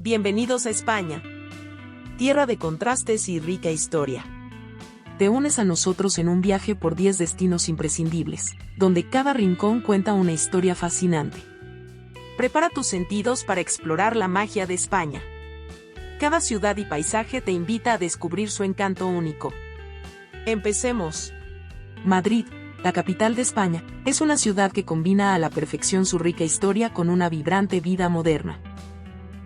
Bienvenidos a España, tierra de contrastes y rica historia. Te unes a nosotros en un viaje por 10 destinos imprescindibles, donde cada rincón cuenta una historia fascinante. Prepara tus sentidos para explorar la magia de España. Cada ciudad y paisaje te invita a descubrir su encanto único. Empecemos. Madrid, la capital de España, es una ciudad que combina a la perfección su rica historia con una vibrante vida moderna.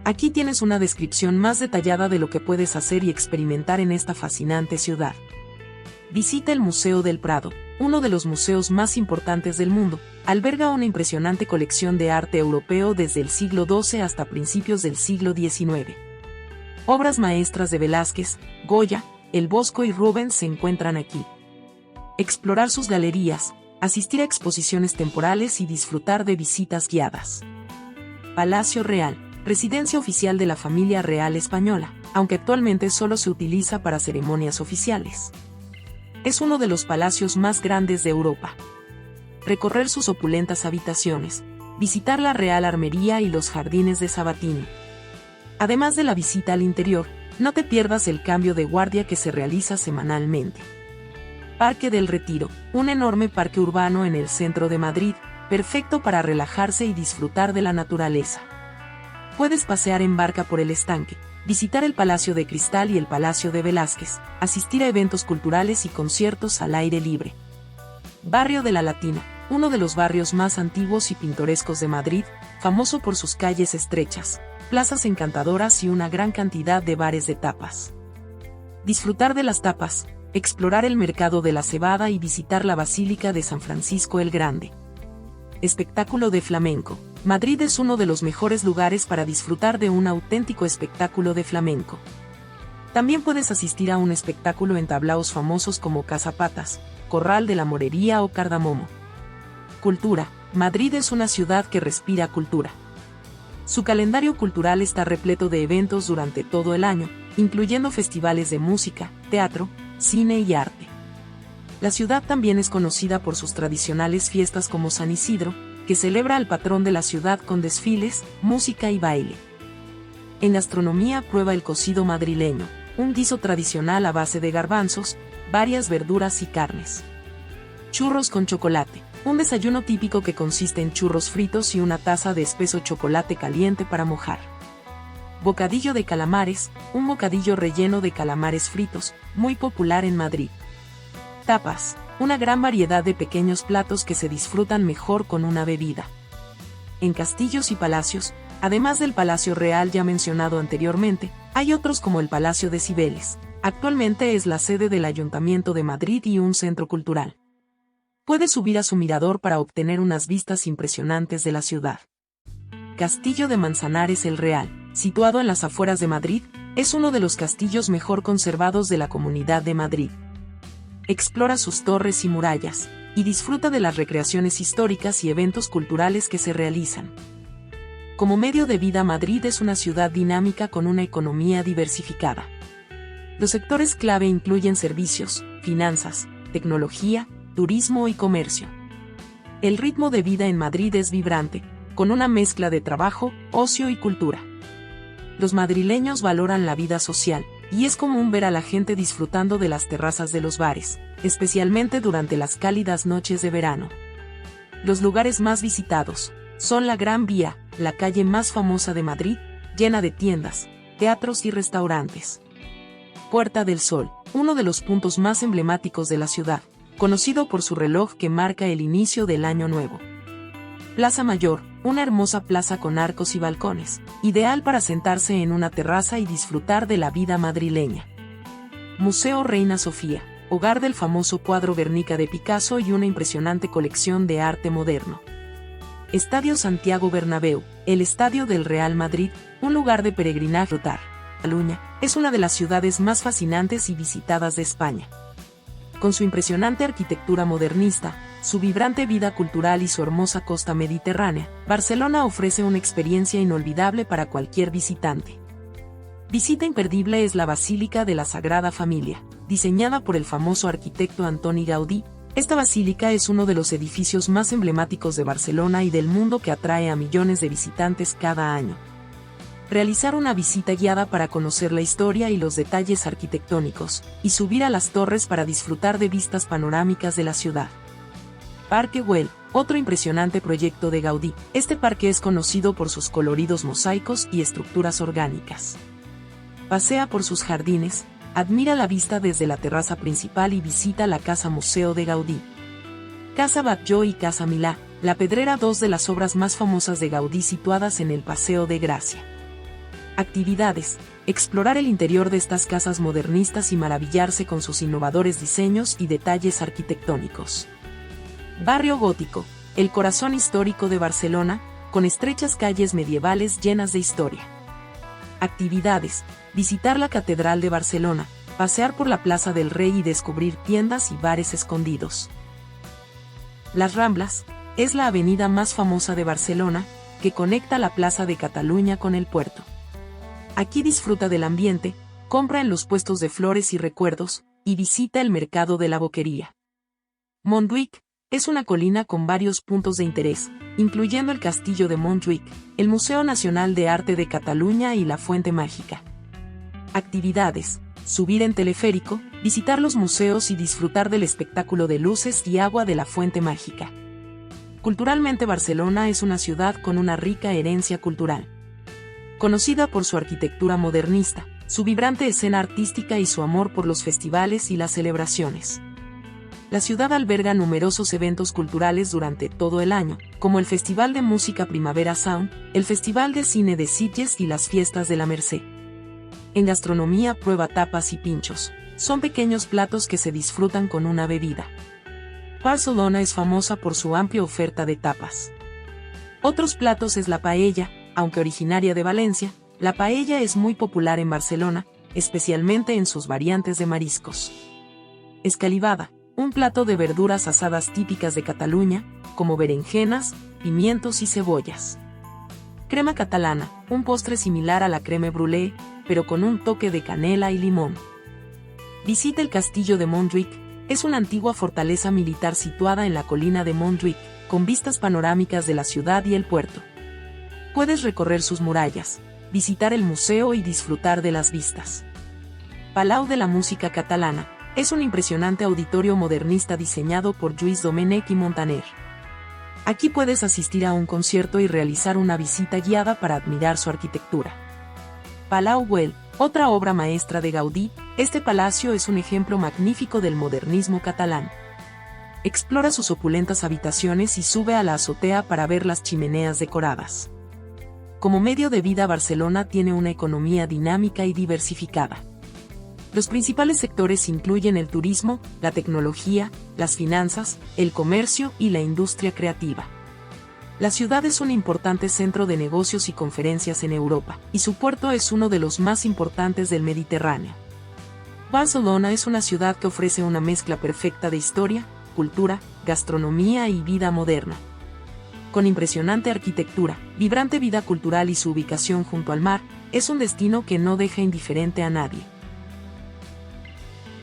Aquí tienes una descripción más detallada de lo que puedes hacer y experimentar en esta fascinante ciudad. Visita el Museo del Prado, uno de los museos más importantes del mundo. Alberga una impresionante colección de arte europeo desde el siglo XII hasta principios del siglo XIX. Obras maestras de Velázquez, Goya, El Bosco y Rubens se encuentran aquí. Explorar sus galerías, asistir a exposiciones temporales y disfrutar de visitas guiadas. Palacio Real, residencia oficial de la familia real española, aunque actualmente solo se utiliza para ceremonias oficiales. Es uno de los palacios más grandes de Europa. Recorrer sus opulentas habitaciones, visitar la Real Armería y los jardines de Sabatini. Además de la visita al interior, no te pierdas el cambio de guardia que se realiza semanalmente. Parque del Retiro, un enorme parque urbano en el centro de Madrid, perfecto para relajarse y disfrutar de la naturaleza. Puedes pasear en barca por el estanque, visitar el Palacio de Cristal y el Palacio de Velázquez, asistir a eventos culturales y conciertos al aire libre. Barrio de la Latina, uno de los barrios más antiguos y pintorescos de Madrid, famoso por sus calles estrechas, plazas encantadoras y una gran cantidad de bares de tapas. Disfrutar de las tapas, explorar el mercado de la cebada y visitar la Basílica de San Francisco el Grande. Espectáculo de flamenco. Madrid es uno de los mejores lugares para disfrutar de un auténtico espectáculo de flamenco. También puedes asistir a un espectáculo en tablaos famosos como Casapatas, Corral de la Morería o Cardamomo. Cultura. Madrid es una ciudad que respira cultura. Su calendario cultural está repleto de eventos durante todo el año, incluyendo festivales de música, teatro, cine y arte. La ciudad también es conocida por sus tradicionales fiestas como San Isidro, que celebra al patrón de la ciudad con desfiles, música y baile. En gastronomía prueba el cocido madrileño, un guiso tradicional a base de garbanzos, varias verduras y carnes. Churros con chocolate, un desayuno típico que consiste en churros fritos y una taza de espeso chocolate caliente para mojar. Bocadillo de calamares, un bocadillo relleno de calamares fritos, muy popular en Madrid. Tapas, una gran variedad de pequeños platos que se disfrutan mejor con una bebida. En castillos y palacios, además del Palacio Real ya mencionado anteriormente, hay otros como el Palacio de Cibeles. Actualmente es la sede del Ayuntamiento de Madrid y un centro cultural. Puedes subir a su mirador para obtener unas vistas impresionantes de la ciudad. Castillo de Manzanares el Real, situado en las afueras de Madrid, es uno de los castillos mejor conservados de la Comunidad de Madrid. Explora sus torres y murallas, y disfruta de las recreaciones históricas y eventos culturales que se realizan. Como medio de vida, Madrid es una ciudad dinámica con una economía diversificada. Los sectores clave incluyen servicios, finanzas, tecnología, turismo y comercio. El ritmo de vida en Madrid es vibrante, con una mezcla de trabajo, ocio y cultura. Los madrileños valoran la vida social, y es común ver a la gente disfrutando de las terrazas de los bares, especialmente durante las cálidas noches de verano. Los lugares más visitados son la Gran Vía, la calle más famosa de Madrid, llena de tiendas, teatros y restaurantes. Puerta del Sol, uno de los puntos más emblemáticos de la ciudad, conocido por su reloj que marca el inicio del año nuevo. Plaza Mayor, una hermosa plaza con arcos y balcones, ideal para sentarse en una terraza y disfrutar de la vida madrileña. Museo Reina Sofía, hogar del famoso cuadro Guernica de Picasso y una impresionante colección de arte moderno. Estadio Santiago Bernabéu, el estadio del Real Madrid, un lugar de peregrinaje. Cataluña, es una de las ciudades más fascinantes y visitadas de España. Con su impresionante arquitectura modernista, su vibrante vida cultural y su hermosa costa mediterránea, Barcelona ofrece una experiencia inolvidable para cualquier visitante. Visita imperdible es la Basílica de la Sagrada Familia, diseñada por el famoso arquitecto Antoni Gaudí. Esta basílica es uno de los edificios más emblemáticos de Barcelona y del mundo que atrae a millones de visitantes cada año. Realizar una visita guiada para conocer la historia y los detalles arquitectónicos, y subir a las torres para disfrutar de vistas panorámicas de la ciudad. Parque Güell, otro impresionante proyecto de Gaudí. Este parque es conocido por sus coloridos mosaicos y estructuras orgánicas. Pasea por sus jardines, admira la vista desde la terraza principal y visita la Casa Museo de Gaudí. Casa Batlló y Casa Milà, La Pedrera, dos de las obras más famosas de Gaudí situadas en el Paseo de Gracia. Actividades: explorar el interior de estas casas modernistas y maravillarse con sus innovadores diseños y detalles arquitectónicos. Barrio Gótico, el corazón histórico de Barcelona, con estrechas calles medievales llenas de historia. Actividades: visitar la Catedral de Barcelona, pasear por la Plaza del Rey y descubrir tiendas y bares escondidos. Las Ramblas, es la avenida más famosa de Barcelona, que conecta la Plaza de Cataluña con el puerto. Aquí disfruta del ambiente, compra en los puestos de flores y recuerdos, y visita el mercado de la Boquería. Montjuïc, es una colina con varios puntos de interés, incluyendo el Castillo de Montjuïc, el Museo Nacional de Arte de Cataluña y la Fuente Mágica. Actividades: subir en teleférico, visitar los museos y disfrutar del espectáculo de luces y agua de la Fuente Mágica. Culturalmente, Barcelona es una ciudad con una rica herencia cultural. Conocida por su arquitectura modernista, su vibrante escena artística y su amor por los festivales y las celebraciones. La ciudad alberga numerosos eventos culturales durante todo el año, como el Festival de Música Primavera Sound, el Festival de Cine de Sitges y las Fiestas de la Mercè. En gastronomía, prueba tapas y pinchos. Son pequeños platos que se disfrutan con una bebida. Barcelona es famosa por su amplia oferta de tapas. Otros platos es la paella. Aunque originaria de Valencia, la paella es muy popular en Barcelona, especialmente en sus variantes de mariscos. Escalivada, un plato de verduras asadas típicas de Cataluña, como berenjenas, pimientos y cebollas. Crema catalana, un postre similar a la crème brûlée, pero con un toque de canela y limón. Visita el Castillo de Montjuïc, es una antigua fortaleza militar situada en la colina de Montjuïc, con vistas panorámicas de la ciudad y el puerto. Puedes recorrer sus murallas, visitar el museo y disfrutar de las vistas. Palau de la Música Catalana, es un impresionante auditorio modernista diseñado por Lluís Domènech i Montaner. Aquí puedes asistir a un concierto y realizar una visita guiada para admirar su arquitectura. Palau Güell, otra obra maestra de Gaudí, este palacio es un ejemplo magnífico del modernismo catalán. Explora sus opulentas habitaciones y sube a la azotea para ver las chimeneas decoradas. Como medio de vida, Barcelona tiene una economía dinámica y diversificada. Los principales sectores incluyen el turismo, la tecnología, las finanzas, el comercio y la industria creativa. La ciudad es un importante centro de negocios y conferencias en Europa, y su puerto es uno de los más importantes del Mediterráneo. Barcelona es una ciudad que ofrece una mezcla perfecta de historia, cultura, gastronomía y vida moderna. Con impresionante arquitectura, vibrante vida cultural y su ubicación junto al mar, es un destino que no deja indiferente a nadie.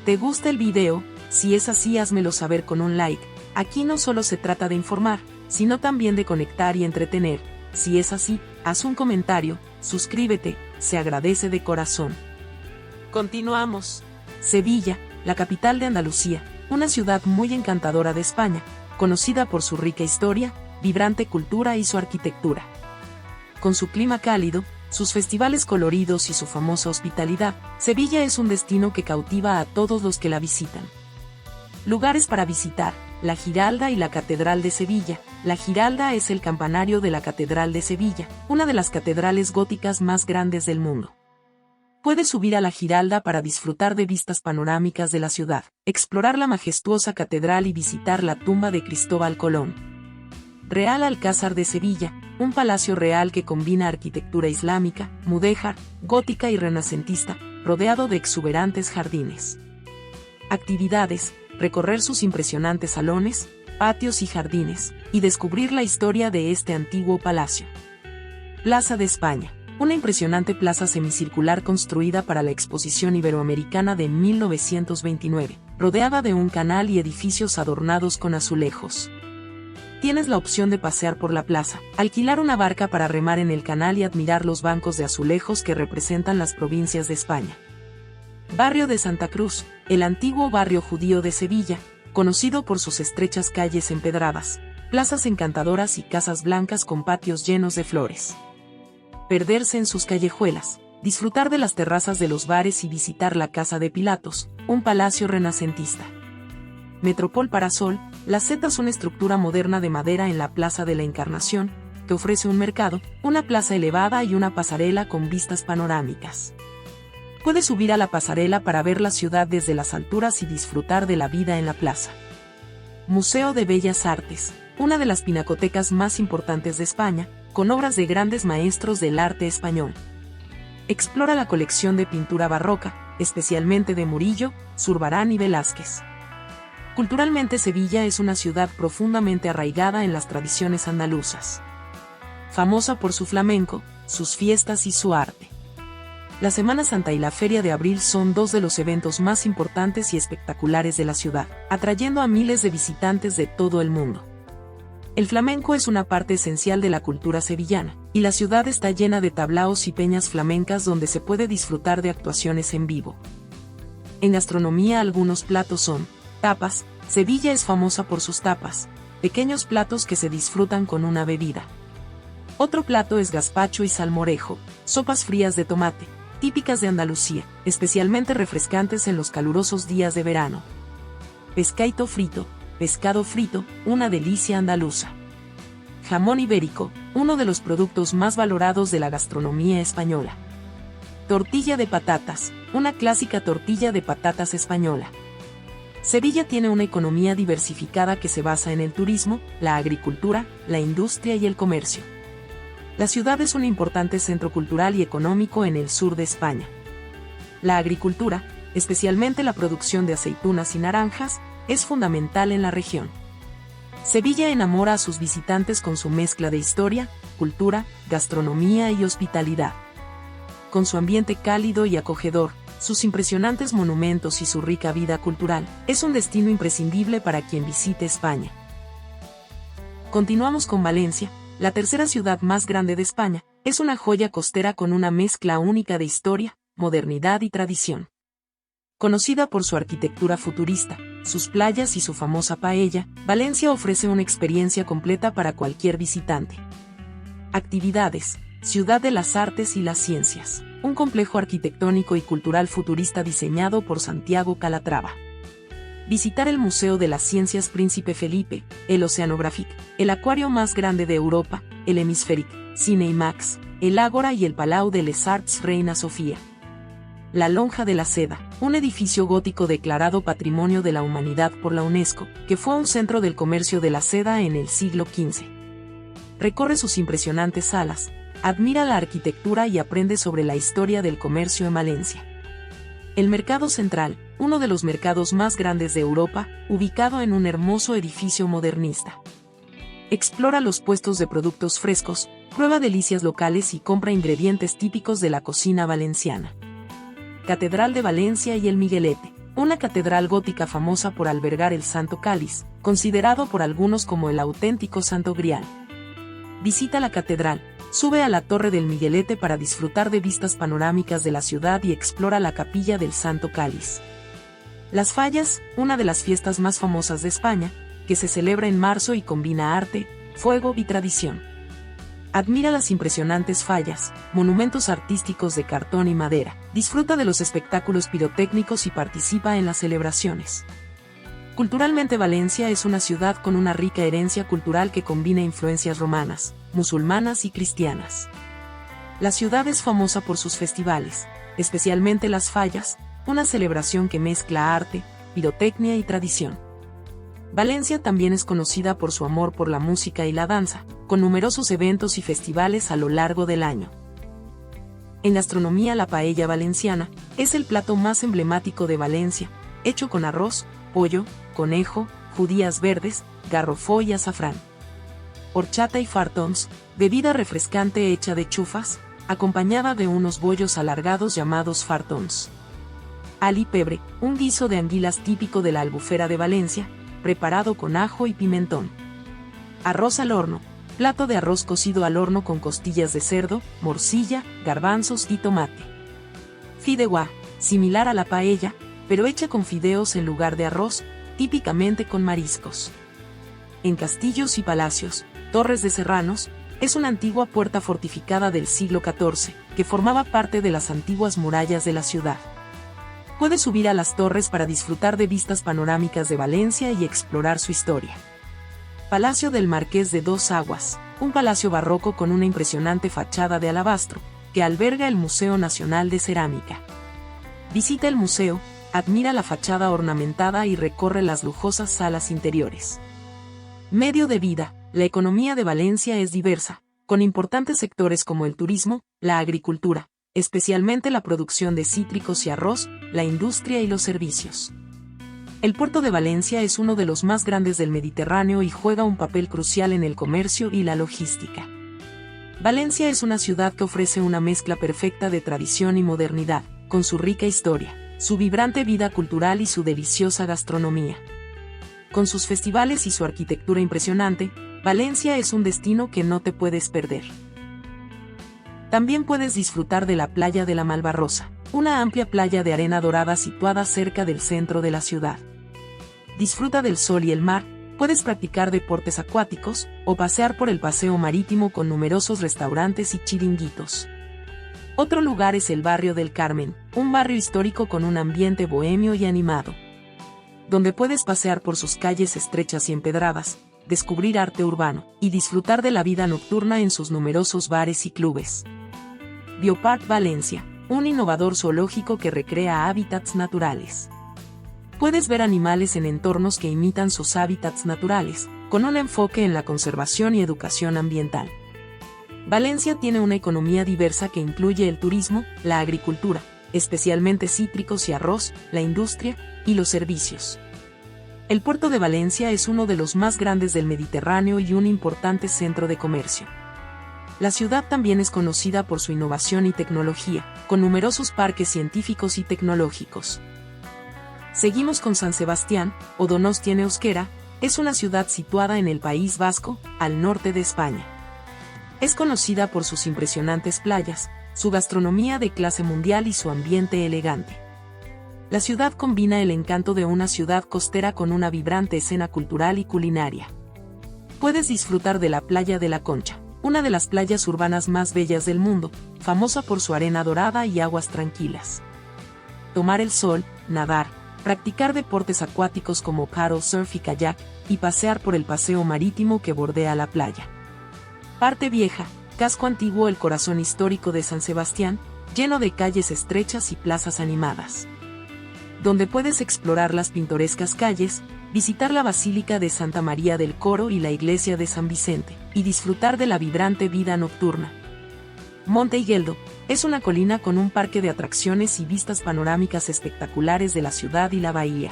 ¿Te gusta el video? Si es así, házmelo saber con un like. Aquí no solo se trata de informar, sino también de conectar y entretener. Si es así, haz un comentario, suscríbete, se agradece de corazón. Continuamos. Sevilla, la capital de Andalucía, una ciudad muy encantadora de España, conocida por su rica historia, vibrante cultura y su arquitectura. Con su clima cálido, sus festivales coloridos y su famosa hospitalidad, Sevilla es un destino que cautiva a todos los que la visitan. Lugares para visitar: la Giralda y la Catedral de Sevilla. La Giralda es el campanario de la Catedral de Sevilla, una de las catedrales góticas más grandes del mundo. Puedes subir a la Giralda para disfrutar de vistas panorámicas de la ciudad, explorar la majestuosa catedral y visitar la tumba de Cristóbal Colón. Real Alcázar de Sevilla, un palacio real que combina arquitectura islámica, mudéjar, gótica y renacentista, rodeado de exuberantes jardines. Actividades: recorrer sus impresionantes salones, patios y jardines, y descubrir la historia de este antiguo palacio. Plaza de España, una impresionante plaza semicircular construida para la Exposición Iberoamericana de 1929, rodeada de un canal y edificios adornados con azulejos. Tienes la opción de pasear por la plaza, alquilar una barca para remar en el canal y admirar los bancos de azulejos que representan las provincias de España. Barrio de Santa Cruz, el antiguo barrio judío de Sevilla, conocido por sus estrechas calles empedradas, plazas encantadoras y casas blancas con patios llenos de flores. Perderse en sus callejuelas, disfrutar de las terrazas de los bares y visitar la Casa de Pilatos, un palacio renacentista. Metropol Parasol, la Z es una estructura moderna de madera en la Plaza de la Encarnación, que ofrece un mercado, una plaza elevada y una pasarela con vistas panorámicas. Puedes subir a la pasarela para ver la ciudad desde las alturas y disfrutar de la vida en la plaza. Museo de Bellas Artes, una de las pinacotecas más importantes de España, con obras de grandes maestros del arte español. Explora la colección de pintura barroca, especialmente de Murillo, Zurbarán y Velázquez. Culturalmente Sevilla es una ciudad profundamente arraigada en las tradiciones andaluzas. Famosa por su flamenco, sus fiestas y su arte. La Semana Santa y la Feria de Abril son dos de los eventos más importantes y espectaculares de la ciudad, atrayendo a miles de visitantes de todo el mundo. El flamenco es una parte esencial de la cultura sevillana, y la ciudad está llena de tablaos y peñas flamencas donde se puede disfrutar de actuaciones en vivo. En gastronomía algunos platos son tapas. Sevilla es famosa por sus tapas, pequeños platos que se disfrutan con una bebida. Otro plato es gazpacho y salmorejo, sopas frías de tomate, típicas de Andalucía, especialmente refrescantes en los calurosos días de verano. Pescado frito, una delicia andaluza. Jamón ibérico, uno de los productos más valorados de la gastronomía española. Tortilla de patatas, una clásica tortilla de patatas española. Sevilla tiene una economía diversificada que se basa en el turismo, la agricultura, la industria y el comercio. La ciudad es un importante centro cultural y económico en el sur de España. La agricultura, especialmente la producción de aceitunas y naranjas, es fundamental en la región. Sevilla enamora a sus visitantes con su mezcla de historia, cultura, gastronomía y hospitalidad. Con su ambiente cálido y acogedor, sus impresionantes monumentos y su rica vida cultural, es un destino imprescindible para quien visite España. Continuamos con Valencia, la tercera ciudad más grande de España, es una joya costera con una mezcla única de historia, modernidad y tradición. Conocida por su arquitectura futurista, sus playas y su famosa paella, Valencia ofrece una experiencia completa para cualquier visitante. Actividades: Ciudad de las Artes y las Ciencias, un complejo arquitectónico y cultural futurista diseñado por Santiago Calatrava. Visitar el Museo de las Ciencias Príncipe Felipe, el Oceanographic, el acuario más grande de Europa, el Hemispheric, Cinemax, el Ágora y el Palau de les Arts Reina Sofía. La Lonja de la Seda, un edificio gótico declarado Patrimonio de la Humanidad por la UNESCO, que fue un centro del comercio de la seda en el siglo XV. Recorre sus impresionantes salas, admira la arquitectura y aprende sobre la historia del comercio en Valencia. El Mercado Central, uno de los mercados más grandes de Europa, ubicado en un hermoso edificio modernista. Explora los puestos de productos frescos, prueba delicias locales y compra ingredientes típicos de la cocina valenciana. Catedral de Valencia y el Miguelete, una catedral gótica famosa por albergar el Santo Cáliz, considerado por algunos como el auténtico Santo Grial. Visita la catedral, sube a la Torre del Miguelete para disfrutar de vistas panorámicas de la ciudad y explora la capilla del Santo Cáliz. Las Fallas, una de las fiestas más famosas de España, que se celebra en marzo y combina arte, fuego y tradición. Admira las impresionantes fallas, monumentos artísticos de cartón y madera, disfruta de los espectáculos pirotécnicos y participa en las celebraciones. Culturalmente Valencia es una ciudad con una rica herencia cultural que combina influencias romanas, musulmanas y cristianas. La ciudad es famosa por sus festivales, especialmente las Fallas, una celebración que mezcla arte, pirotecnia y tradición. Valencia también es conocida por su amor por la música y la danza, con numerosos eventos y festivales a lo largo del año. En gastronomía, la paella valenciana es el plato más emblemático de Valencia, hecho con arroz, pollo, conejo, judías verdes, garrofó y azafrán. Horchata y fartons, bebida refrescante hecha de chufas, acompañada de unos bollos alargados llamados fartons. Ali pebre, un guiso de anguilas típico de la Albufera de Valencia, preparado con ajo y pimentón. Arroz al horno. Plato de arroz cocido al horno con costillas de cerdo, morcilla, garbanzos y tomate. Fideuá. Similar a la paella, pero hecha con fideos en lugar de arroz, típicamente con mariscos. En castillos y palacios, Torres de Serranos es una antigua puerta fortificada del siglo XIV, que formaba parte de las antiguas murallas de la ciudad. Puedes subir a las torres para disfrutar de vistas panorámicas de Valencia y explorar su historia. Palacio del Marqués de Dos Aguas, un palacio barroco con una impresionante fachada de alabastro, que alberga el Museo Nacional de Cerámica. Visita el museo, admira la fachada ornamentada y recorre las lujosas salas interiores. Medio de vida. La economía de Valencia es diversa, con importantes sectores como el turismo, la agricultura, especialmente la producción de cítricos y arroz, la industria y los servicios. El puerto de Valencia es uno de los más grandes del Mediterráneo y juega un papel crucial en el comercio y la logística. Valencia es una ciudad que ofrece una mezcla perfecta de tradición y modernidad, con su rica historia, su vibrante vida cultural y su deliciosa gastronomía. Con sus festivales y su arquitectura impresionante, Valencia es un destino que no te puedes perder. También puedes disfrutar de la playa de la Malvarrosa, una amplia playa de arena dorada situada cerca del centro de la ciudad. Disfruta del sol y el mar, puedes practicar deportes acuáticos, o pasear por el paseo marítimo con numerosos restaurantes y chiringuitos. Otro lugar es el barrio del Carmen, un barrio histórico con un ambiente bohemio y animado, donde puedes pasear por sus calles estrechas y empedradas, descubrir arte urbano, y disfrutar de la vida nocturna en sus numerosos bares y clubes. Biopark Valencia, un innovador zoológico que recrea hábitats naturales. Puedes ver animales en entornos que imitan sus hábitats naturales, con un enfoque en la conservación y educación ambiental. Valencia tiene una economía diversa que incluye el turismo, la agricultura, especialmente cítricos y arroz, la industria y los servicios. El puerto de Valencia es uno de los más grandes del Mediterráneo y un importante centro de comercio. La ciudad también es conocida por su innovación y tecnología, con numerosos parques científicos y tecnológicos. Seguimos con San Sebastián, o Donostia en euskera, es una ciudad situada en el País Vasco, al norte de España. Es conocida por sus impresionantes playas, su gastronomía de clase mundial y su ambiente elegante. La ciudad combina el encanto de una ciudad costera con una vibrante escena cultural y culinaria. Puedes disfrutar de la playa de la Concha, una de las playas urbanas más bellas del mundo, famosa por su arena dorada y aguas tranquilas. Tomar el sol, nadar, practicar deportes acuáticos como paddle surf y kayak, y pasear por el paseo marítimo que bordea la playa. Parte Vieja, casco antiguo, el corazón histórico de San Sebastián, lleno de calles estrechas y plazas animadas, donde puedes explorar las pintorescas calles, visitar la Basílica de Santa María del Coro y la Iglesia de San Vicente, y disfrutar de la vibrante vida nocturna. Monte Higueldo es una colina con un parque de atracciones y vistas panorámicas espectaculares de la ciudad y la bahía.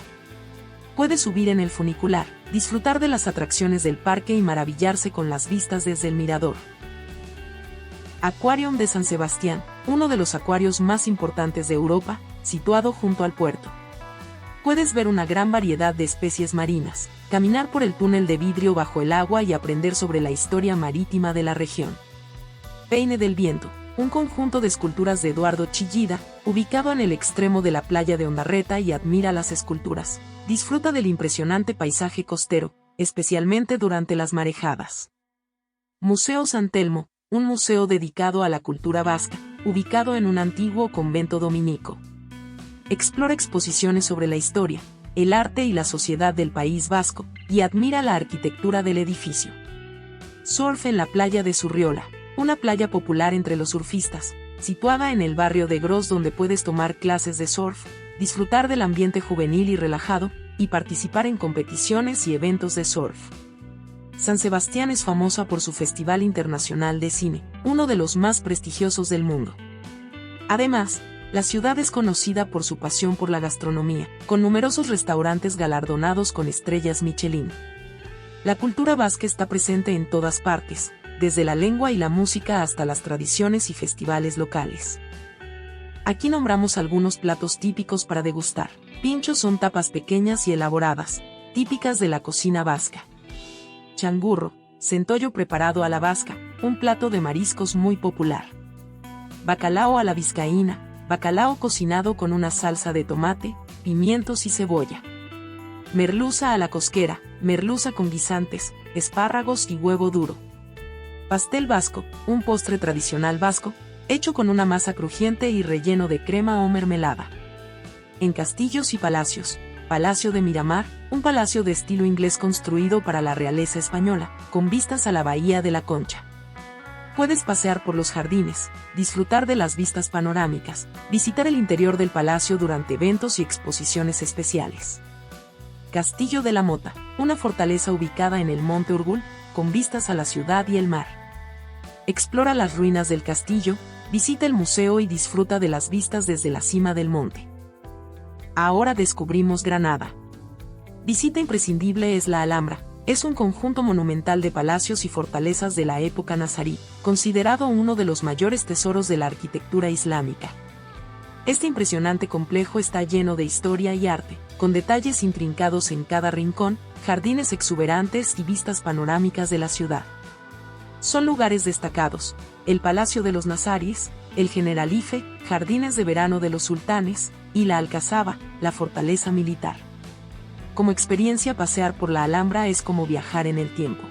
Puedes subir en el funicular, disfrutar de las atracciones del parque y maravillarse con las vistas desde el mirador. Aquarium de San Sebastián, uno de los acuarios más importantes de Europa, situado junto al puerto. Puedes ver una gran variedad de especies marinas, caminar por el túnel de vidrio bajo el agua y aprender sobre la historia marítima de la región. Peine del Viento, un conjunto de esculturas de Eduardo Chillida, ubicado en el extremo de la playa de Ondarreta, y admira las esculturas. Disfruta del impresionante paisaje costero, especialmente durante las marejadas. Museo San Telmo, un museo dedicado a la cultura vasca, ubicado en un antiguo convento dominico. Explora exposiciones sobre la historia, el arte y la sociedad del País Vasco, y admira la arquitectura del edificio. Surf en la playa de Surriola, una playa popular entre los surfistas, situada en el barrio de Gros, donde puedes tomar clases de surf, disfrutar del ambiente juvenil y relajado, y participar en competiciones y eventos de surf. San Sebastián es famosa por su Festival Internacional de Cine, uno de los más prestigiosos del mundo. Además, la ciudad es conocida por su pasión por la gastronomía, con numerosos restaurantes galardonados con estrellas Michelin. La cultura vasca está presente en todas partes, desde la lengua y la música hasta las tradiciones y festivales locales. Aquí nombramos algunos platos típicos para degustar. Pinchos son tapas pequeñas y elaboradas, típicas de la cocina vasca. Changurro, centollo preparado a la vasca, un plato de mariscos muy popular. Bacalao a la vizcaína, bacalao cocinado con una salsa de tomate, pimientos y cebolla. Merluza a la cosquera, merluza con guisantes, espárragos y huevo duro. Pastel vasco, un postre tradicional vasco, hecho con una masa crujiente y relleno de crema o mermelada. En castillos y palacios, Palacio de Miramar, un palacio de estilo inglés construido para la realeza española, con vistas a la Bahía de la Concha. Puedes pasear por los jardines, disfrutar de las vistas panorámicas, visitar el interior del palacio durante eventos y exposiciones especiales. Castillo de la Mota, una fortaleza ubicada en el Monte Urgul, con vistas a la ciudad y el mar. Explora las ruinas del castillo, visita el museo y disfruta de las vistas desde la cima del monte. Ahora descubrimos Granada. Visita imprescindible es la Alhambra. Es un conjunto monumental de palacios y fortalezas de la época nazarí, considerado uno de los mayores tesoros de la arquitectura islámica. Este impresionante complejo está lleno de historia y arte, con detalles intrincados en cada rincón, jardines exuberantes y vistas panorámicas de la ciudad. Son lugares destacados: el Palacio de los Nazaríes, el Generalife, jardines de verano de los sultanes, y la Alcazaba, la fortaleza militar. Como experiencia, pasear por la Alhambra es como viajar en el tiempo.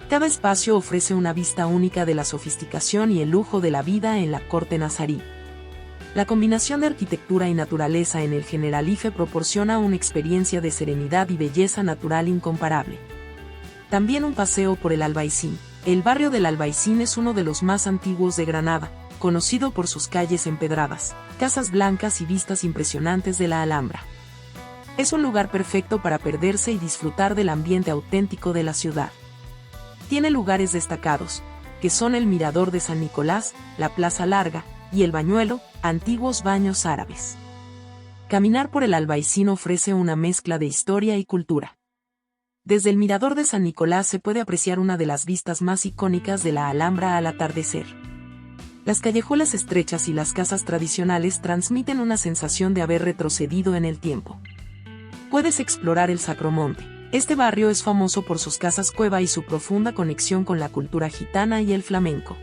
Cada espacio ofrece una vista única de la sofisticación y el lujo de la vida en la corte nazarí. La combinación de arquitectura y naturaleza en el Generalife proporciona una experiencia de serenidad y belleza natural incomparable. También un paseo por el Albaicín. El barrio del Albaicín es uno de los más antiguos de Granada, conocido por sus calles empedradas, casas blancas y vistas impresionantes de la Alhambra. Es un lugar perfecto para perderse y disfrutar del ambiente auténtico de la ciudad. Tiene lugares destacados, que son el Mirador de San Nicolás, la Plaza Larga, y el Bañuelo, antiguos baños árabes. Caminar por el Albaicín ofrece una mezcla de historia y cultura. Desde el Mirador de San Nicolás se puede apreciar una de las vistas más icónicas de la Alhambra al atardecer. Las callejuelas estrechas y las casas tradicionales transmiten una sensación de haber retrocedido en el tiempo. Puedes explorar el Sacromonte. Este barrio es famoso por sus casas cueva y su profunda conexión con la cultura gitana y el flamenco.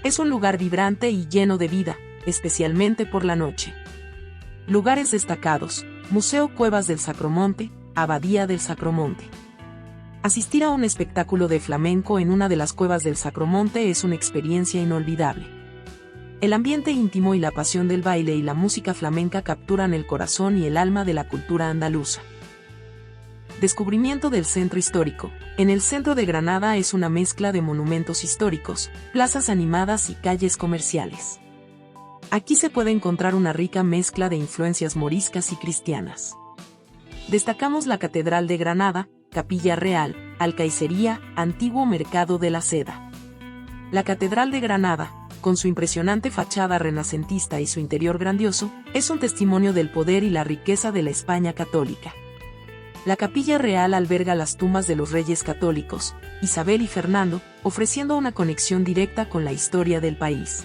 Es un lugar vibrante y lleno de vida, especialmente por la noche. Lugares destacados: Museo Cuevas del Sacromonte, Abadía del Sacromonte. Asistir a un espectáculo de flamenco en una de las cuevas del Sacromonte es una experiencia inolvidable. El ambiente íntimo y la pasión del baile y la música flamenca capturan el corazón y el alma de la cultura andaluza. Descubrimiento del centro histórico. En el centro de Granada es una mezcla de monumentos históricos, plazas animadas y calles comerciales. Aquí se puede encontrar una rica mezcla de influencias moriscas y cristianas. Destacamos la Catedral de Granada, Capilla Real, Alcaicería, antiguo Mercado de la Seda. La Catedral de Granada, con su impresionante fachada renacentista y su interior grandioso, es un testimonio del poder y la riqueza de la España católica. La Capilla Real alberga las tumbas de los reyes católicos, Isabel y Fernando, ofreciendo una conexión directa con la historia del país.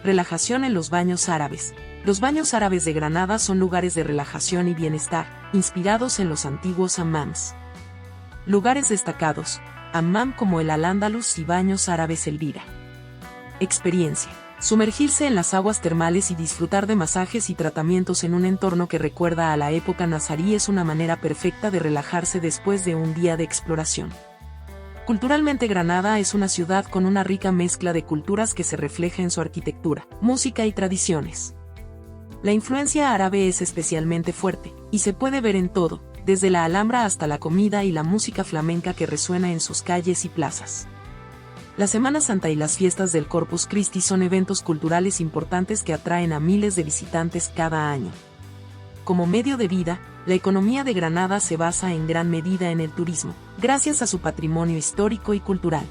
Relajación en los baños árabes. Los baños árabes de Granada son lugares de relajación y bienestar, inspirados en los antiguos hammams. Lugares destacados: hammam como el Al-Ándalus y baños árabes Elvira. Experiencia: sumergirse en las aguas termales y disfrutar de masajes y tratamientos en un entorno que recuerda a la época nazarí es una manera perfecta de relajarse después de un día de exploración. Culturalmente, Granada es una ciudad con una rica mezcla de culturas que se refleja en su arquitectura, música y tradiciones. La influencia árabe es especialmente fuerte, y se puede ver en todo, desde la Alhambra hasta la comida y la música flamenca que resuena en sus calles y plazas. La Semana Santa y las fiestas del Corpus Christi son eventos culturales importantes que atraen a miles de visitantes cada año. Como medio de vida, la economía de Granada se basa en gran medida en el turismo, gracias a su patrimonio histórico y cultural.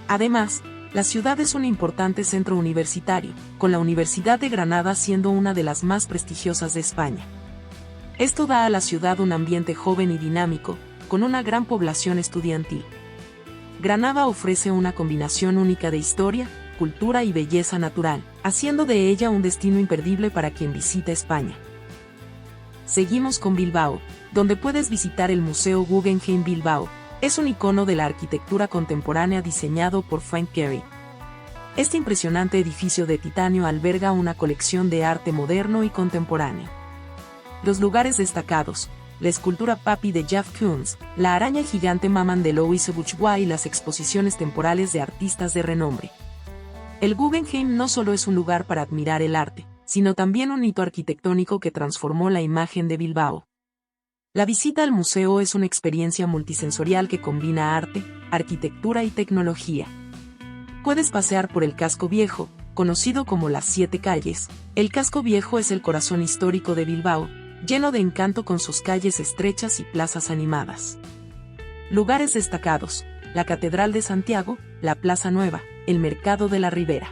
Además, la ciudad es un importante centro universitario, con la Universidad de Granada siendo una de las más prestigiosas de España. Esto da a la ciudad un ambiente joven y dinámico, con una gran población estudiantil. Granada ofrece una combinación única de historia, cultura y belleza natural, haciendo de ella un destino imperdible para quien visita España. Seguimos con Bilbao, donde puedes visitar el Museo Guggenheim Bilbao. es un icono de la arquitectura contemporánea diseñado por Frank Gehry. Este impresionante edificio de titanio alberga una colección de arte moderno y contemporáneo. Los lugares destacados: la escultura Papi de Jeff Koons, la araña gigante Maman de Louise Bourgeois y las exposiciones temporales de artistas de renombre. El Guggenheim no solo es un lugar para admirar el arte, sino también un hito arquitectónico que transformó la imagen de Bilbao. La visita al museo es una experiencia multisensorial que combina arte, arquitectura y tecnología. Puedes pasear por el Casco Viejo, conocido como las Siete Calles. El Casco Viejo es el corazón histórico de Bilbao, lleno de encanto con sus calles estrechas y plazas animadas. Lugares destacados: la Catedral de Santiago, la Plaza Nueva, el Mercado de la Ribera.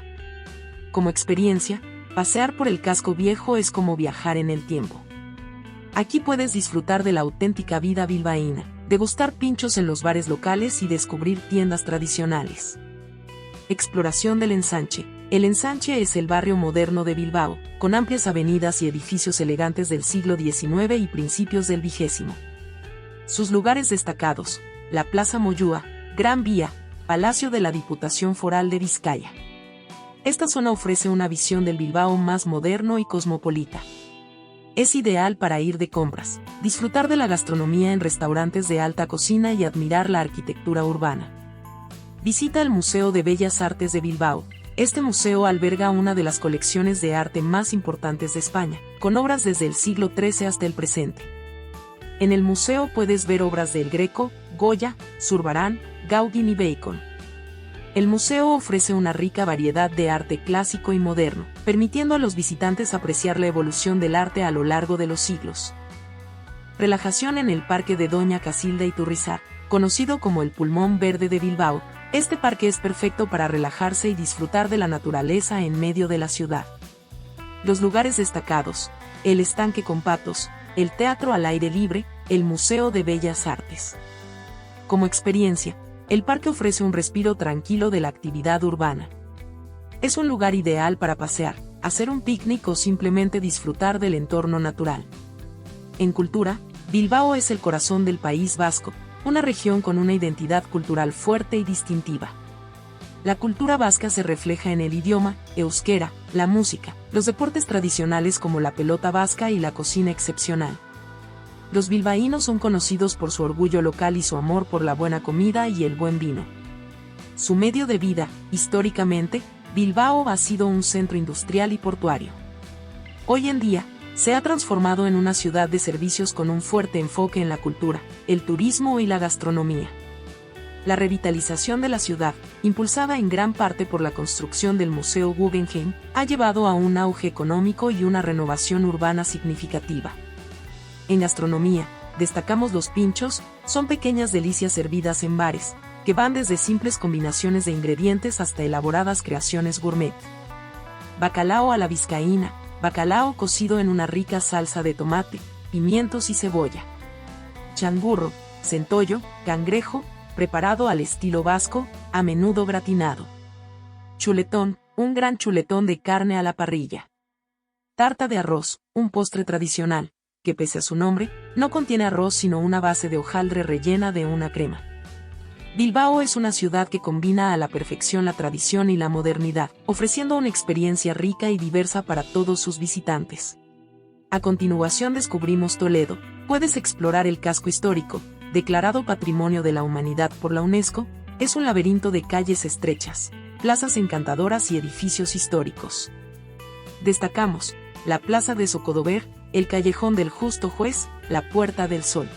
Como experiencia, pasear por el Casco Viejo es como viajar en el tiempo. Aquí puedes disfrutar de la auténtica vida bilbaína, degustar pinchos en los bares locales y descubrir tiendas tradicionales. Exploración del Ensanche. El Ensanche es el barrio moderno de Bilbao, con amplias avenidas y edificios elegantes del siglo XIX y principios del XX. Sus lugares destacados: la Plaza Moyúa, Gran Vía, Palacio de la Diputación Foral de Vizcaya. Esta zona ofrece una visión del Bilbao más moderno y cosmopolita. Es ideal para ir de compras, disfrutar de la gastronomía en restaurantes de alta cocina y admirar la arquitectura urbana. Visita el Museo de Bellas Artes de Bilbao. Este museo alberga una de las colecciones de arte más importantes de España, con obras desde el siglo XIII hasta el presente. En el museo puedes ver obras de El Greco, Goya, Zurbarán, Gauguin y Bacon. El museo ofrece una rica variedad de arte clásico y moderno, permitiendo a los visitantes apreciar la evolución del arte a lo largo de los siglos. Relajación en el Parque de Doña Casilda Iturrizar, conocido como el Pulmón Verde de Bilbao. Este parque es perfecto para relajarse y disfrutar de la naturaleza en medio de la ciudad. Los lugares destacados: el Estanque con Patos, el Teatro al Aire Libre, el Museo de Bellas Artes. Como experiencia, el parque ofrece un respiro tranquilo de la actividad urbana. Es un lugar ideal para pasear, hacer un picnic o simplemente disfrutar del entorno natural. En cultura, Bilbao es el corazón del País Vasco, una región con una identidad cultural fuerte y distintiva. La cultura vasca se refleja en el idioma, euskera, la música, los deportes tradicionales como la pelota vasca y la cocina excepcional. Los bilbaínos son conocidos por su orgullo local y su amor por la buena comida y el buen vino. Su medio de vida: históricamente, Bilbao ha sido un centro industrial y portuario. Hoy en día, se ha transformado en una ciudad de servicios con un fuerte enfoque en la cultura, el turismo y la gastronomía. La revitalización de la ciudad, impulsada en gran parte por la construcción del Museo Guggenheim, ha llevado a un auge económico y una renovación urbana significativa. En gastronomía, destacamos los pinchos. Son pequeñas delicias servidas en bares, que van desde simples combinaciones de ingredientes hasta elaboradas creaciones gourmet. Bacalao a la vizcaína, bacalao cocido en una rica salsa de tomate, pimientos y cebolla. Changurro, centollo, cangrejo, preparado al estilo vasco, a menudo gratinado. Chuletón, un gran chuletón de carne a la parrilla. Tarta de arroz, un postre tradicional, que pese a su nombre, no contiene arroz sino una base de hojaldre rellena de una crema. Bilbao es una ciudad que combina a la perfección la tradición y la modernidad, ofreciendo una experiencia rica y diversa para todos sus visitantes. A continuación descubrimos Toledo. Puedes explorar el casco histórico, declarado Patrimonio de la Humanidad por la UNESCO. Es un laberinto de calles estrechas, plazas encantadoras y edificios históricos. Destacamos la Plaza de Zocodover, el Callejón del Justo Juez, la Puerta del Sol.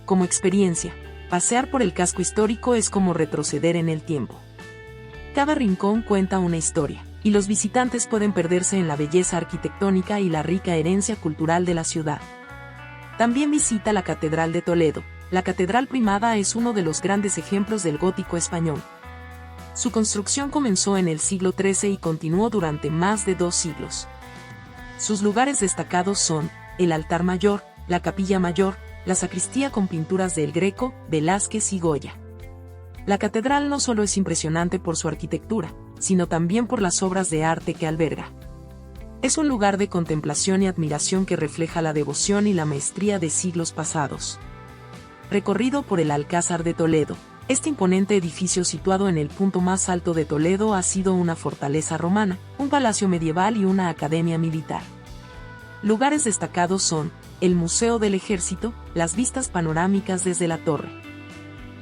Como experiencia, pasear por el casco histórico es como retroceder en el tiempo. Cada rincón cuenta una historia, y los visitantes pueden perderse en la belleza arquitectónica y la rica herencia cultural de la ciudad. También visita la Catedral de Toledo. La Catedral Primada es uno de los grandes ejemplos del gótico español. Su construcción comenzó en el siglo XIII y continuó durante más de 2 siglos. Sus lugares destacados son el altar mayor, la capilla mayor, la sacristía con pinturas de El Greco, Velázquez y Goya. La catedral no solo es impresionante por su arquitectura, sino también por las obras de arte que alberga. Es un lugar de contemplación y admiración que refleja la devoción y la maestría de siglos pasados. Recorrido por el Alcázar de Toledo. Este imponente edificio situado en el punto más alto de Toledo ha sido una fortaleza romana, un palacio medieval y una academia militar. Lugares destacados son el Museo del Ejército, las vistas panorámicas desde la torre.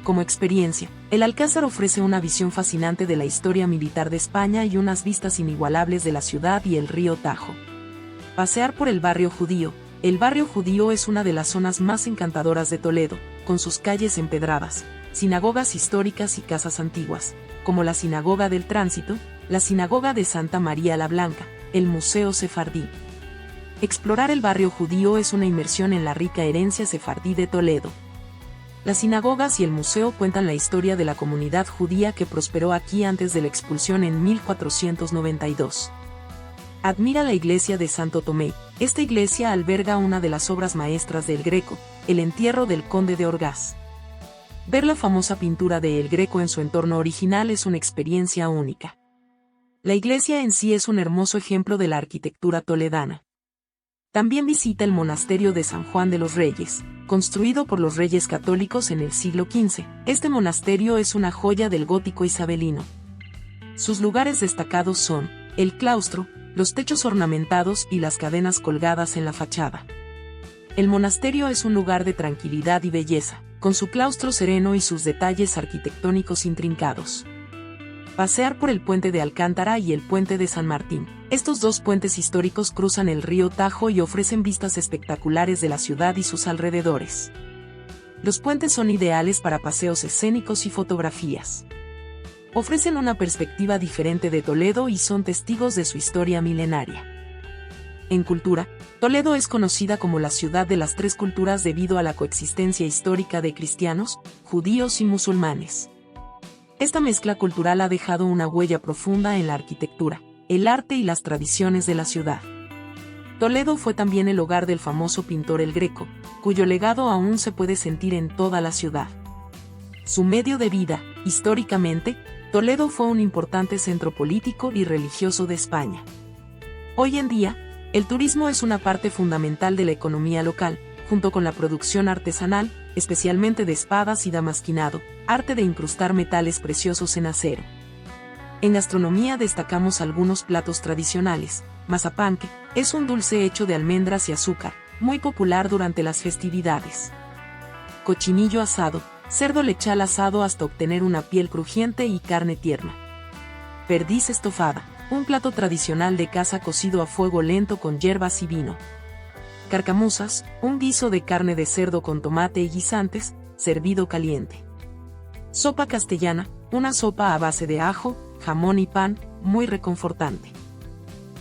Como experiencia, el Alcázar ofrece una visión fascinante de la historia militar de España y unas vistas inigualables de la ciudad y el río Tajo. Pasear por el barrio judío. El barrio judío es una de las zonas más encantadoras de Toledo, con sus calles empedradas, sinagogas históricas y casas antiguas, como la Sinagoga del Tránsito, la Sinagoga de Santa María la Blanca, el Museo Sefardí. Explorar el barrio judío es una inmersión en la rica herencia sefardí de Toledo. Las sinagogas y el museo cuentan la historia de la comunidad judía que prosperó aquí antes de la expulsión en 1492. Admira la iglesia de Santo Tomé. Esta iglesia alberga una de las obras maestras de El Greco, el entierro del conde de Orgaz. Ver la famosa pintura de El Greco en su entorno original es una experiencia única. La iglesia en sí es un hermoso ejemplo de la arquitectura toledana. También visita el monasterio de San Juan de los Reyes, construido por los reyes católicos en el siglo XV. Este monasterio es una joya del gótico isabelino. Sus lugares destacados son el claustro, los techos ornamentados y las cadenas colgadas en la fachada. El monasterio es un lugar de tranquilidad y belleza, con su claustro sereno y sus detalles arquitectónicos intrincados. Pasear por el puente de Alcántara y el puente de San Martín. Estos dos puentes históricos cruzan el río Tajo y ofrecen vistas espectaculares de la ciudad y sus alrededores. Los puentes son ideales para paseos escénicos y fotografías. Ofrecen una perspectiva diferente de Toledo y son testigos de su historia milenaria. En cultura, Toledo es conocida como la ciudad de las tres culturas debido a la coexistencia histórica de cristianos, judíos y musulmanes. Esta mezcla cultural ha dejado una huella profunda en la arquitectura, el arte y las tradiciones de la ciudad. Toledo fue también el hogar del famoso pintor El Greco, cuyo legado aún se puede sentir en toda la ciudad. Su medio de vida. Históricamente, Toledo fue un importante centro político y religioso de España. Hoy en día, el turismo es una parte fundamental de la economía local, junto con la producción artesanal, especialmente de espadas y damasquinado, arte de incrustar metales preciosos en acero. En gastronomía destacamos algunos platos tradicionales. Mazapanque es un dulce hecho de almendras y azúcar, muy popular durante las festividades. Cochinillo asado, cerdo lechal asado hasta obtener una piel crujiente y carne tierna. Perdiz estofada, un plato tradicional de caza cocido a fuego lento con hierbas y vino. Carcamuzas, un guiso de carne de cerdo con tomate y guisantes, servido caliente. Sopa castellana, una sopa a base de ajo, jamón y pan, muy reconfortante.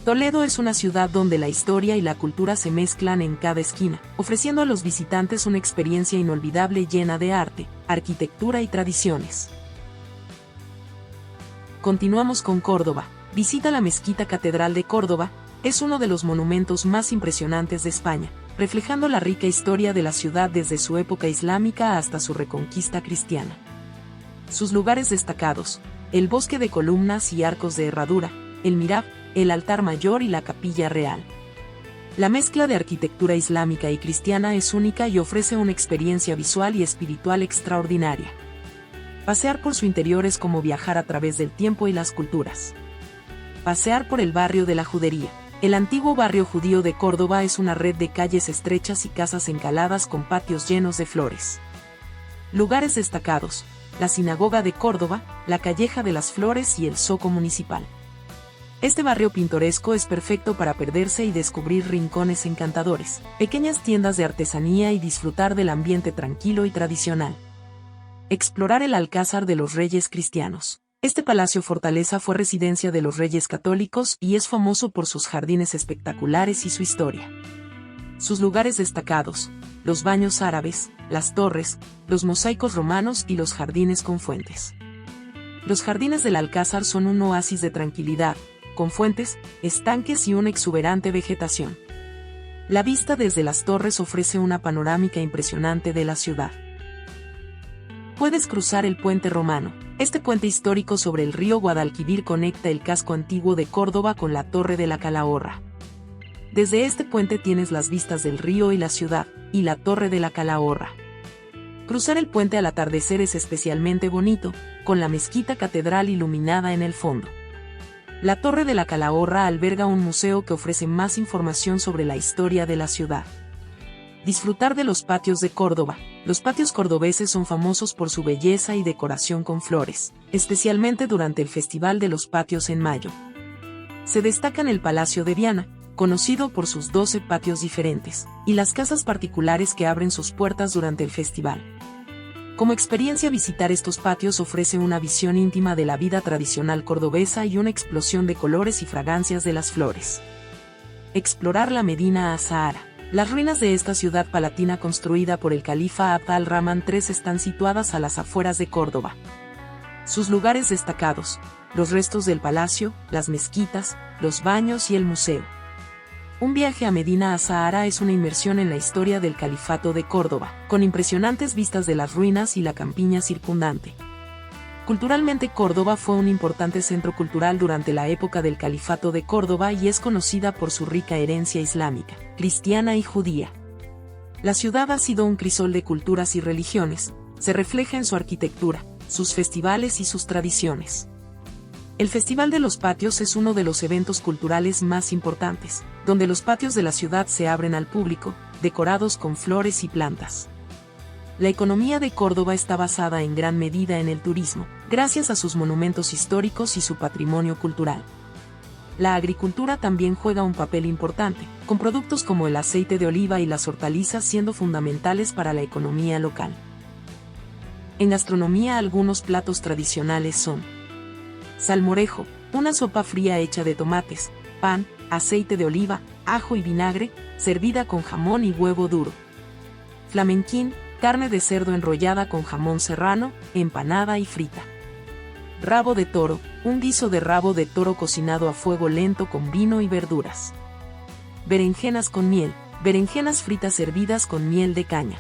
Toledo es una ciudad donde la historia y la cultura se mezclan en cada esquina, ofreciendo a los visitantes una experiencia inolvidable llena de arte, arquitectura y tradiciones. Continuamos con Córdoba. Visita la Mezquita Catedral de Córdoba. Es uno de los monumentos más impresionantes de España, reflejando la rica historia de la ciudad desde su época islámica hasta su reconquista cristiana. Sus lugares destacados: el bosque de columnas y arcos de herradura, el mihrab, el altar mayor y la capilla real. La mezcla de arquitectura islámica y cristiana es única y ofrece una experiencia visual y espiritual extraordinaria. Pasear por su interior es como viajar a través del tiempo y las culturas. Pasear por el barrio de la Judería. El antiguo barrio judío de Córdoba es una red de calles estrechas y casas encaladas con patios llenos de flores. Lugares destacados: la Sinagoga de Córdoba, la Calleja de las Flores y el Zoco Municipal. Este barrio pintoresco es perfecto para perderse y descubrir rincones encantadores, pequeñas tiendas de artesanía y disfrutar del ambiente tranquilo y tradicional. Explorar el Alcázar de los Reyes Cristianos. Este palacio fortaleza fue residencia de los reyes católicos y es famoso por sus jardines espectaculares y su historia. Sus lugares destacados: los baños árabes, las torres, los mosaicos romanos y los jardines con fuentes. Los jardines del Alcázar son un oasis de tranquilidad, con fuentes, estanques y una exuberante vegetación. La vista desde las torres ofrece una panorámica impresionante de la ciudad. Puedes cruzar el puente romano. Este puente histórico sobre el río Guadalquivir conecta el casco antiguo de Córdoba con la Torre de la Calahorra. Desde este puente tienes las vistas del río y la ciudad, y la Torre de la Calahorra. Cruzar el puente al atardecer es especialmente bonito, con la mezquita catedral iluminada en el fondo. La Torre de la Calahorra alberga un museo que ofrece más información sobre la historia de la ciudad. Disfrutar de los patios de Córdoba. Los patios cordobeses son famosos por su belleza y decoración con flores, especialmente durante el Festival de los Patios en mayo. Se destacan el Palacio de Viana, conocido por sus 12 patios diferentes, y las casas particulares que abren sus puertas durante el festival. Como experiencia, visitar estos patios ofrece una visión íntima de la vida tradicional cordobesa y una explosión de colores y fragancias de las flores. Explorar la Medina Azahara. Las ruinas de esta ciudad palatina construida por el califa Abd al-Rahman III están situadas a las afueras de Córdoba. Sus lugares destacados: los restos del palacio, las mezquitas, los baños y el museo. Un viaje a Medina Azahara es una inmersión en la historia del Califato de Córdoba, con impresionantes vistas de las ruinas y la campiña circundante. Culturalmente, Córdoba fue un importante centro cultural durante la época del Califato de Córdoba y es conocida por su rica herencia islámica, cristiana y judía. La ciudad ha sido un crisol de culturas y religiones, se refleja en su arquitectura, sus festivales y sus tradiciones. El Festival de los Patios es uno de los eventos culturales más importantes, donde los patios de la ciudad se abren al público, decorados con flores y plantas. La economía de Córdoba está basada en gran medida en el turismo, gracias a sus monumentos históricos y su patrimonio cultural. La agricultura también juega un papel importante, con productos como el aceite de oliva y las hortalizas siendo fundamentales para la economía local. En gastronomía, algunos platos tradicionales son: salmorejo, una sopa fría hecha de tomates, pan, aceite de oliva, ajo y vinagre, servida con jamón y huevo duro. Flamenquín, carne de cerdo enrollada con jamón serrano, empanada y frita. Rabo de toro, un guiso de rabo de toro cocinado a fuego lento con vino y verduras. Berenjenas con miel, berenjenas fritas servidas con miel de caña.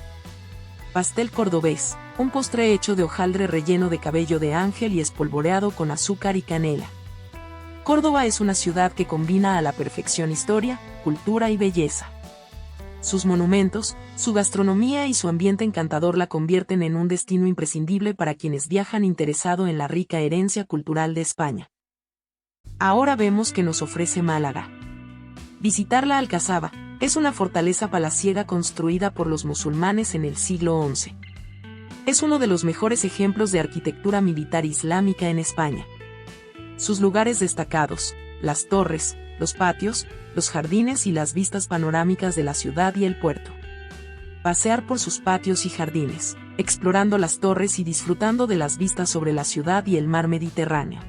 Pastel cordobés, un postre hecho de hojaldre relleno de cabello de ángel y espolvoreado con azúcar y canela. Córdoba es una ciudad que combina a la perfección historia, cultura y belleza. Sus monumentos, su gastronomía y su ambiente encantador la convierten en un destino imprescindible para quienes viajan interesado en la rica herencia cultural de España. Ahora vemos qué nos ofrece Málaga. Visitar la Alcazaba. Es una fortaleza palaciega construida por los musulmanes en el siglo XI. Es uno de los mejores ejemplos de arquitectura militar islámica en España. Sus lugares destacados: las torres, los patios, los jardines y las vistas panorámicas de la ciudad y el puerto. Pasear por sus patios y jardines, explorando las torres y disfrutando de las vistas sobre la ciudad y el mar Mediterráneo.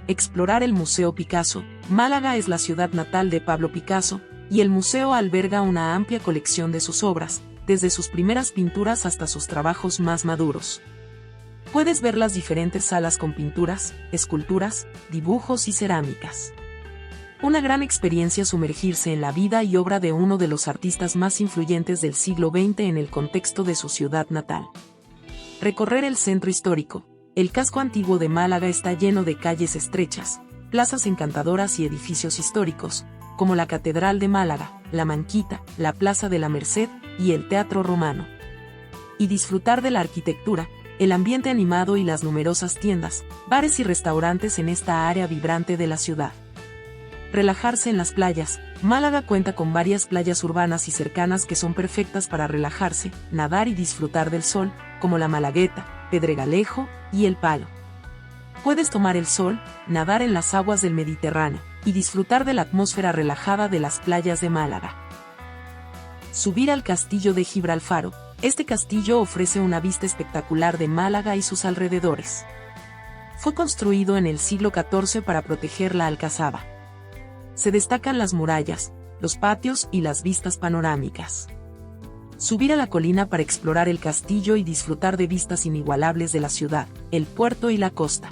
Explorar el Museo Picasso. Málaga es la ciudad natal de Pablo Picasso, y el museo alberga una amplia colección de sus obras, desde sus primeras pinturas hasta sus trabajos más maduros. Puedes ver las diferentes salas con pinturas, esculturas, dibujos y cerámicas. Una gran experiencia sumergirse en la vida y obra de uno de los artistas más influyentes del siglo XX en el contexto de su ciudad natal. Recorrer el centro histórico. El casco antiguo de Málaga está lleno de calles estrechas, plazas encantadoras y edificios históricos, como la Catedral de Málaga, la Manquita, la Plaza de la Merced y el Teatro Romano. Y disfrutar de la arquitectura, el ambiente animado y las numerosas tiendas, bares y restaurantes en esta área vibrante de la ciudad. Relajarse en las playas. Málaga cuenta con varias playas urbanas y cercanas que son perfectas para relajarse, nadar y disfrutar del sol, como la Malagueta, Pedregalejo y El Palo. Puedes tomar el sol, nadar en las aguas del Mediterráneo y disfrutar de la atmósfera relajada de las playas de Málaga. Subir al Castillo de Gibralfaro. Este castillo ofrece una vista espectacular de Málaga y sus alrededores. Fue construido en el siglo XIV para proteger la Alcazaba. Se destacan las murallas, los patios y las vistas panorámicas. Subir a la colina para explorar el castillo y disfrutar de vistas inigualables de la ciudad, el puerto y la costa.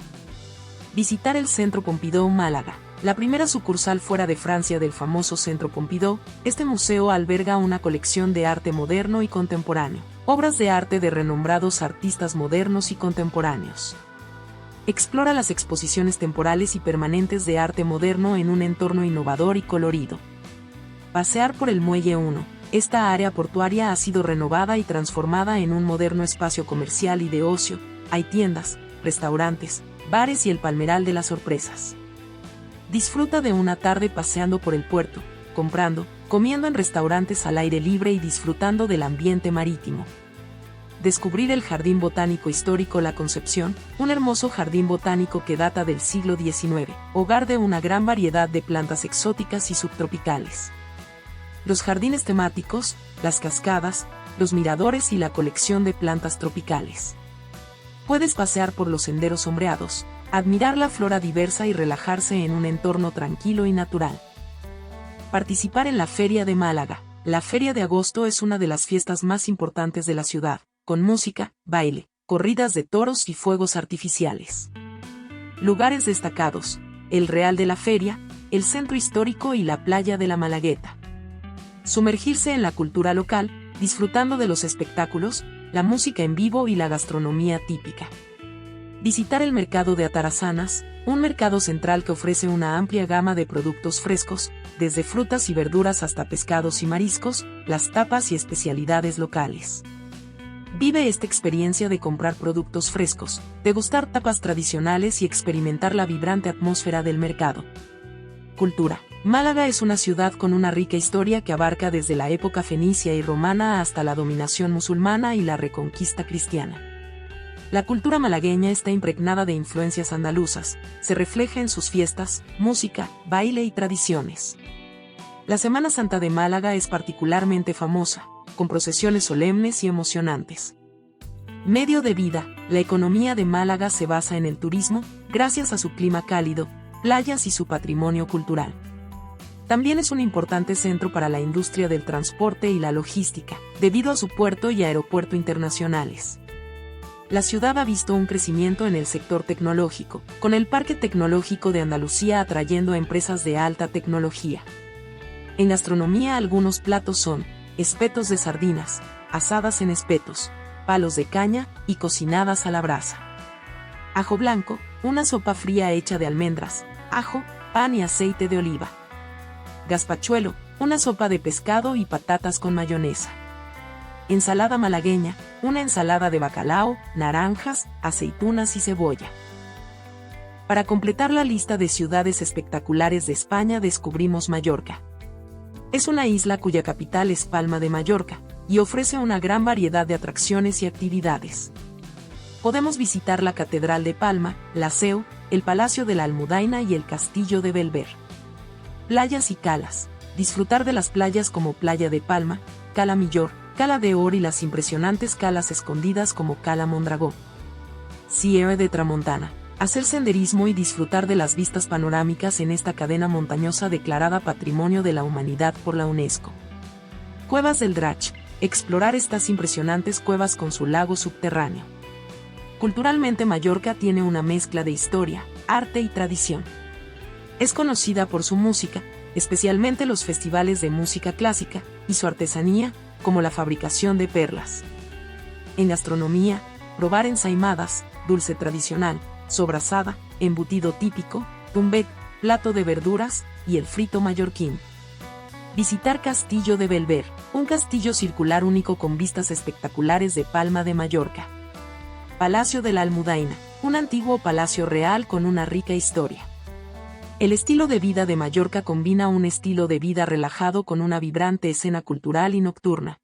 Visitar el Centro Pompidou Málaga. La primera sucursal fuera de Francia del famoso Centro Pompidou, este museo alberga una colección de arte moderno y contemporáneo, obras de arte de renombrados artistas modernos y contemporáneos. Explora las exposiciones temporales y permanentes de arte moderno en un entorno innovador y colorido. Pasear por el Muelle 1. Esta área portuaria ha sido renovada y transformada en un moderno espacio comercial y de ocio. Hay tiendas, restaurantes, bares y el Palmeral de las Sorpresas. Disfruta de una tarde paseando por el puerto, comprando, comiendo en restaurantes al aire libre y disfrutando del ambiente marítimo. Descubrir el Jardín Botánico Histórico La Concepción, un hermoso jardín botánico que data del siglo XIX, hogar de una gran variedad de plantas exóticas y subtropicales. Los jardines temáticos, las cascadas, los miradores y la colección de plantas tropicales. Puedes pasear por los senderos sombreados, admirar la flora diversa y relajarse en un entorno tranquilo y natural. Participar en la Feria de Málaga. La Feria de Agosto es una de las fiestas más importantes de la ciudad, con música, baile, corridas de toros y fuegos artificiales. Lugares destacados: el Real de la Feria, el Centro Histórico y la Playa de la Malagueta. Sumergirse en la cultura local, disfrutando de los espectáculos, la música en vivo y la gastronomía típica. Visitar el mercado de Atarazanas, un mercado central que ofrece una amplia gama de productos frescos, desde frutas y verduras hasta pescados y mariscos, las tapas y especialidades locales. Vive esta experiencia de comprar productos frescos, degustar tapas tradicionales y experimentar la vibrante atmósfera del mercado. Cultura. Málaga es una ciudad con una rica historia que abarca desde la época fenicia y romana hasta la dominación musulmana y la reconquista cristiana. La cultura malagueña está impregnada de influencias andaluzas, se refleja en sus fiestas, música, baile y tradiciones. La Semana Santa de Málaga es particularmente famosa, con procesiones solemnes y emocionantes. Medio de vida. La economía de Málaga se basa en el turismo, gracias a su clima cálido, playas y su patrimonio cultural. También es un importante centro para la industria del transporte y la logística, debido a su puerto y aeropuerto internacionales. La ciudad ha visto un crecimiento en el sector tecnológico, con el Parque Tecnológico de Andalucía atrayendo a empresas de alta tecnología. En gastronomía algunos platos son espetos de sardinas, asadas en espetos, palos de caña y cocinadas a la brasa. Ajo blanco, una sopa fría hecha de almendras, ajo, pan y aceite de oliva. Gazpachuelo, una sopa de pescado y patatas con mayonesa. Ensalada malagueña, una ensalada de bacalao, naranjas, aceitunas y cebolla. Para completar la lista de ciudades espectaculares de España descubrimos Mallorca. Es una isla cuya capital es Palma de Mallorca, y ofrece una gran variedad de atracciones y actividades. Podemos visitar la Catedral de Palma, la Seu, el Palacio de la Almudaina y el Castillo de Belver. Playas y calas. Disfrutar de las playas como Playa de Palma, Cala Millor, Cala de Or y las impresionantes calas escondidas como Cala Mondragón. Sierra de Tramontana. Hacer senderismo y disfrutar de las vistas panorámicas en esta cadena montañosa declarada Patrimonio de la Humanidad por la UNESCO. Cuevas del Drach. Explorar estas impresionantes cuevas con su lago subterráneo. Culturalmente Mallorca tiene una mezcla de historia, arte y tradición. Es conocida por su música, especialmente los festivales de música clásica, y su artesanía, como la fabricación de perlas. En gastronomía, probar ensaimadas, dulce tradicional, sobrasada, embutido típico, tumbet, plato de verduras, y el frito mallorquín. Visitar Castillo de Belver, un castillo circular único con vistas espectaculares de Palma de Mallorca. Palacio de la Almudaina, un antiguo palacio real con una rica historia. El estilo de vida de Mallorca combina un estilo de vida relajado con una vibrante escena cultural y nocturna.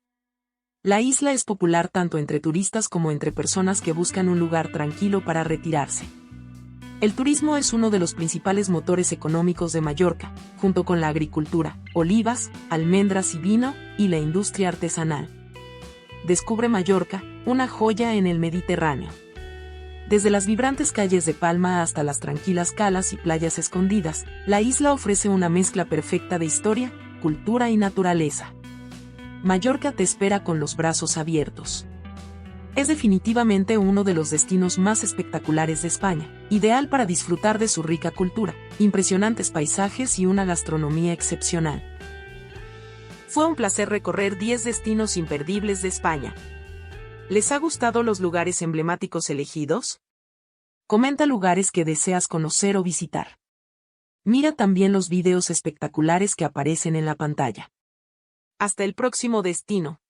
La isla es popular tanto entre turistas como entre personas que buscan un lugar tranquilo para retirarse. El turismo es uno de los principales motores económicos de Mallorca, junto con la agricultura, olivas, almendras y vino, y la industria artesanal. Descubre Mallorca, una joya en el Mediterráneo. Desde las vibrantes calles de Palma hasta las tranquilas calas y playas escondidas, la isla ofrece una mezcla perfecta de historia, cultura y naturaleza. Mallorca te espera con los brazos abiertos. Es definitivamente uno de los destinos más espectaculares de España, ideal para disfrutar de su rica cultura, impresionantes paisajes y una gastronomía excepcional. Fue un placer recorrer 10 destinos imperdibles de España. ¿Les ha gustado los lugares emblemáticos elegidos? Comenta lugares que deseas conocer o visitar. Mira también los videos espectaculares que aparecen en la pantalla. Hasta el próximo destino.